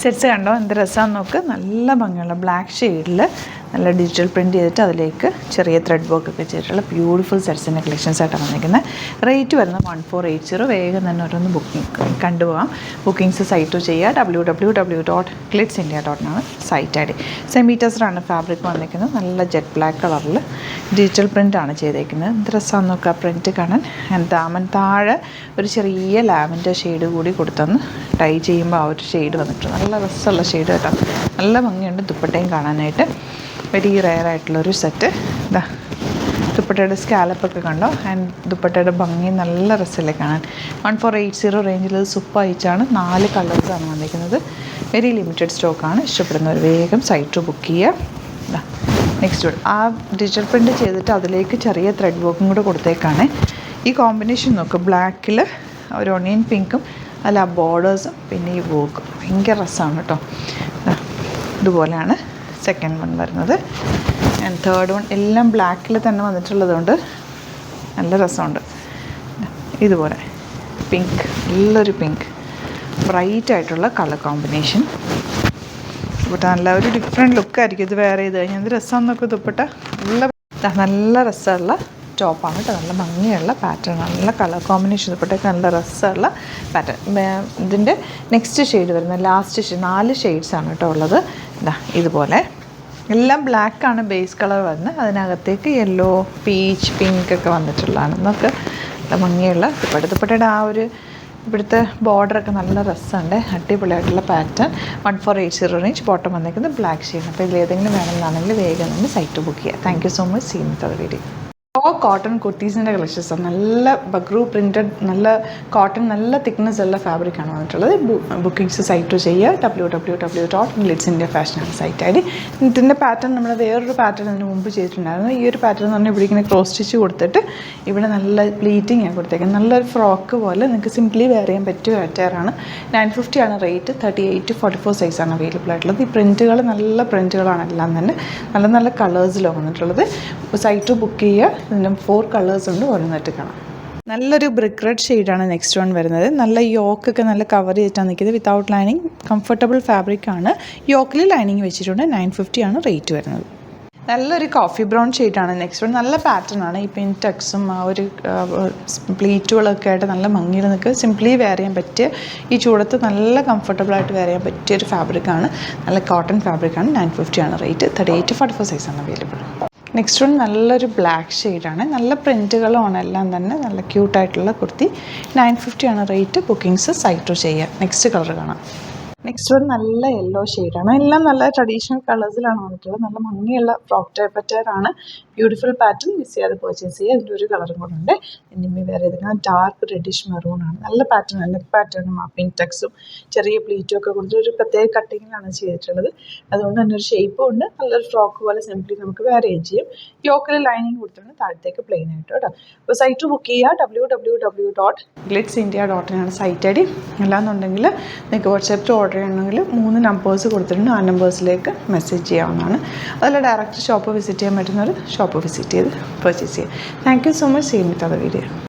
Sets കണ്ടോ എന്ത് രസമാണെന്ന് നോക്ക്. നല്ല ഭംഗിയുള്ള ബ്ലാക്ക് ഷെയ്ഡിൽ നല്ല ഡിജിറ്റൽ പ്രിൻറ്റ് ചെയ്തിട്ട് അതിലേക്ക് ചെറിയ ത്രെഡ് വർക്ക് ഒക്കെ ചെയ്തിട്ടുള്ള ബ്യൂട്ടിഫുൾ സെറ്റ്സിൻ്റെ കളക്ഷൻസ് ആയിട്ടാണ് വന്നിരിക്കുന്നത്. റേറ്റ് വരുന്നത് 1480. വേഗം തന്നെ ഓരോന്ന് ബുക്കിംഗ് കണ്ടുപോകാം. ബുക്കിംഗ്സ് സൈറ്റ് ചെയ്യുക. www.glitzindia.in site I D. Semi ടെസ്റ്ററാണ് ഫാബ്രിക് വന്നിരിക്കുന്നത്. നല്ല ജെറ്റ് ബ്ലാക്ക് കളറിൽ ഡിജിറ്റൽ പ്രിൻ്റാണ് ചെയ്തേക്കുന്നത്. എന്ത് രസമാണെന്ന് നോക്കുക പ്രിൻറ്റ് കാണാൻ. ദാമൻ താഴെ ഒരു ചെറിയ ലാവൻഡർ ഷെയ്ഡ് കൂടി കൊടുത്തൊന്ന് ടൈ ചെയ്യുമ്പോൾ ആ ഒരു ഷെയ്ഡ് വന്നിട്ട് നല്ല രസമുള്ള ഷെയ്ഡ് കേട്ടോ. നല്ല ഭംഗിയുണ്ട് ദുപ്പട്ടയും കാണാനായിട്ട്. വെരി റെയർ ആയിട്ടുള്ളൊരു സെറ്റ്. ഇതാ ദുപ്പട്ടയുടെ സ്കാലപ്പൊക്കെ കണ്ടോ. ആൻഡ് ദുപ്പട്ടയുടെ ഭംഗി നല്ല രസമല്ലേ കാണാൻ. 1480 റേഞ്ചിൽ സൂപ്പർ അയച്ചാണ്. 4 കളേഴ്സാണ് വന്നിരിക്കുന്നത്. വെരി ലിമിറ്റഡ് സ്റ്റോക്കാണ്. ഇഷ്ടപ്പെടുന്നവർ വേഗം സൈറ്റ് ബുക്ക് ചെയ്യുക. നെക്സ്റ്റ് ആ ഡിജിറ്റൽ പ്രിൻ്റ് ചെയ്തിട്ട് അതിലേക്ക് ചെറിയ ത്രെഡ് വർക്കും കൂടെ കൊടുത്തേക്കാണ്. ഈ കോമ്പിനേഷൻ നോക്ക്. ബ്ലാക്കിൽ ഒരു ഒണിയൻ പിങ്കും അല്ല ബോർഡേഴ്സും പിന്നെ ഈ വർക്കും ഭയങ്കര രസമാണ് കേട്ടോ. ഇതുപോലെയാണ് സെക്കൻഡ് വൺ വരുന്നത്. ആൻഡ് തേർഡ് വൺ എല്ലാം ബ്ലാക്കിൽ തന്നെ വന്നിട്ടുള്ളതുകൊണ്ട് നല്ല രസമുണ്ട്. ഇതുപോലെ പിങ്ക്, നല്ലൊരു പിങ്ക് ബ്രൈറ്റ് ആയിട്ടുള്ള കളർ കോമ്പിനേഷൻ. ദുപ്പട്ട നല്ല ഒരു ഡിഫറെൻറ്റ് ലുക്കായിരിക്കും ഇത് വേറെ ചെയ്ത് കഴിഞ്ഞാൽ. എന്ത് രസമാണെന്നൊക്കെ ദുപ്പട്ട നല്ല രസമുള്ള ടോപ്പാണ് കേട്ടോ. നല്ല ഭംഗിയുള്ള പാറ്റേൺ, നല്ല കളർ കോമ്പിനേഷൻ. ദുപ്പട്ടയൊക്കെ നല്ല രസമുള്ള പാറ്റേൺ. ഇതിൻ്റെ നെക്സ്റ്റ് ഷെയ്ഡ് വരുന്നത് ലാസ്റ്റ് 4 ഷെയ്ഡ്സാണ് കേട്ടോ ഉള്ളത്. ഇതുപോലെ എല്ലാം ബ്ലാക്കാണ് ബേസ് കളർ വരുന്നത്. അതിനകത്തേക്ക് യെല്ലോ, പീച്ച്, പിങ്ക് ഒക്കെ വന്നിട്ടുള്ളതാണ്. നമുക്ക് നല്ല ഭംഗിയുള്ള ദുപ്പട്ടയുടെ ആ ഒരു ഇവിടുത്തെ ബോർഡറൊക്കെ നല്ല രസമുണ്ട്. അടിപൊളിയായിട്ടുള്ള പാറ്റേൺ. 1480 റേഞ്ച്. ബോട്ടം വന്നിരിക്കുന്നത് ബ്ലാക്ക് ഷെയ്ഡ്. അപ്പോൾ ഇതിൽ ഏതെങ്കിലും വേണമെന്നാണെങ്കിൽ വേഗം നമ്മൾ സൈറ്റ് ബുക്ക് ചെയ്യുക. Thank you so much. See in the video. Cotton കുർത്തീസിൻ്റെ കളക്ഷൻസാണ്. നല്ല ബഗ്രു പ്രിൻറ്റഡ്, നല്ല കോട്ടൺ, നല്ല തിക്നെസ് ഉള്ള ഫാബ്രിക്കാണ് വന്നിട്ടുള്ളത്. ബുക്കിംഗ്സ് സൈറ്റ് ചെയ്യുക. www.glitzindia.in site I D. ഇതിൻ്റെ പാറ്റേൺ നമ്മൾ വേറൊരു പാറ്റേൺ അതിന് മുമ്പ് ചെയ്തിട്ടുണ്ടായിരുന്നു. ഈ ഒരു പാറ്റേൺ എന്ന് പറഞ്ഞാൽ ഇവിടെ ഇങ്ങനെ ക്രോസ് സ്റ്റിച്ച് കൊടുത്തിട്ട് ഇവിടെ നല്ല പ്ലീറ്റിംഗ് ആണ് കൊടുത്തേക്കുന്നത്. നല്ലൊരു ഫ്രോക്ക് പോലെ നിങ്ങൾക്ക് സിംപ്ലി വെയർ ചെയ്യാൻ പറ്റിയ പാറ്റേണാണ്. 950 ആണ് റേറ്റ്. 38 to 44 സൈസാണ് അവൈലബിൾ ആയിട്ടുള്ളത്. ഈ പ്രിൻറ്റുകൾ നല്ല പ്രിൻറ്റുകളാണ് എല്ലാം തന്നെ. നല്ല നല്ല കളേഴ്സിലാണ് വന്നിട്ടുള്ളത്. സൈറ്റ് ബുക്ക് ചെയ്യുക. ഇതിൻ്റെ 4 കളേഴ്സ് ഉണ്ട്. ഓരോന്നായിട്ട് കാണാം. നല്ലൊരു ബ്രിക്ക് റെഡ് ഷെയ്ഡാണ് നെക്സ്റ്റ് വൺ വരുന്നത്. നല്ല യോക്കൊക്കെ നല്ല കവർ ചെയ്തിട്ടാണ് നിൽക്കുന്നത്. വിത്തൗട്ട് ലൈനിങ് കംഫർട്ടബിൾ ഫാബ്രിക്കാണ്. യോക്കിൽ ലൈനിങ് വെച്ചിട്ടുണ്ട്. 950 ആണ് റേറ്റ് വരുന്നത്. നല്ലൊരു കോഫി ബ്രൗൺ ഷെയ്ഡാണ് നെക്സ്റ്റ് വൺ. നല്ല പാറ്റേൺ ആണ്. ഈ പിൻ ടക്സും ആ ഒരു പ്ലീറ്റുകളൊക്കെ ആയിട്ട് നല്ല ഭംഗിയിൽ നിൽക്കുക. സിംപ്ലി വെയർ ചെയ്യാൻ പറ്റിയ, ഈ ചൂടത്ത് നല്ല കംഫർട്ടബിളായിട്ട് വെയർ ചെയ്യാൻ പറ്റിയൊരു ഫാബ്രിക്കാണ്. നല്ല കോട്ടൺ ഫാബ്രിക്കാണ്. 950 ആണ് റേറ്റ്. 38 to 44 സൈസാണ് അവൈലബിൾ. നെക്സ്റ്റ് വൺ നല്ലൊരു ബ്ലാക്ക് ഷെയ്ഡാണ്. നല്ല പ്രിൻറ്റുകളുമാണ് എല്ലാം തന്നെ. നല്ല ക്യൂട്ടായിട്ടുള്ള കുർത്തി. 950 ആണ് റേറ്റ്. ബുക്കിംഗ്സ് സൈറ്റ് ചെയ്യുക. നെക്സ്റ്റ് കളർ കാണാം. നെക്സ്റ്റ് വൺ നല്ല യെല്ലോ ഷെയ്ഡാണ്. എല്ലാം നല്ല ട്രഡീഷണൽ കളേഴ്സിലാണ് വന്നിട്ടുള്ളത്. നല്ല ഭംഗിയുള്ള frock type pattern. Beautiful pattern. Miss ചെയ്യാതെ പർച്ചേസ് ചെയ്യുക. ഇതിൻ്റെ ഒരു കളറും കൂടെ ഉണ്ട്. ഇനി വേറെ ഏതെങ്കിലും ഡാർക്ക് റെഡിഷ് മെറൂൺ ആണ്. നല്ല പാറ്റേൺ, നെക്ക് പാറ്റേണും ആ പിൻ ടക്സും ചെറിയ പ്ലീറ്റും ഒക്കെ കൊടുത്ത് ഒരു പ്രത്യേക കട്ടിങ്ങിലാണ് ചെയ്തിട്ടുള്ളത്. അതുകൊണ്ട് തന്നെ ഒരു ഷേപ്പും ഉണ്ട്. നല്ലൊരു ഫ്രോക്ക് പോലെ സിംപ്ലി നമുക്ക് വെയർ ചെയ്യും. യോക്കിൽ ലൈനിങ് കൊടുത്തിട്ടുണ്ട്. താഴത്തേക്ക് പ്ലെയിൻ ആയിട്ട് കേട്ടോ. അപ്പോൾ സൈറ്റ് ബുക്ക് ചെയ്യുക. www.glitzindia.in ആണ് സൈറ്റ് ഐ ഡി. അല്ലാന്നുണ്ടെങ്കിൽ നിങ്ങൾക്ക് വാട്സാപ്പിൽ ഓർഡർ ചെയ്യണമെങ്കിൽ 3 നമ്പേഴ്സ് കൊടുത്തിട്ടുണ്ട്. ആ നമ്പേഴ്സിലേക്ക് മെസ്സേജ് ചെയ്യാവുന്നതാണ്. അതിൽ ഡയറക്റ്റ് ഷോപ്പ് വിസിറ്റ് ചെയ്യാൻ പറ്റുന്നവർ ഷോപ്പ് വിസിറ്റ് ചെയ്ത് പർച്ചേസ് ചെയ്യുക. Thank you so much. See you with other video.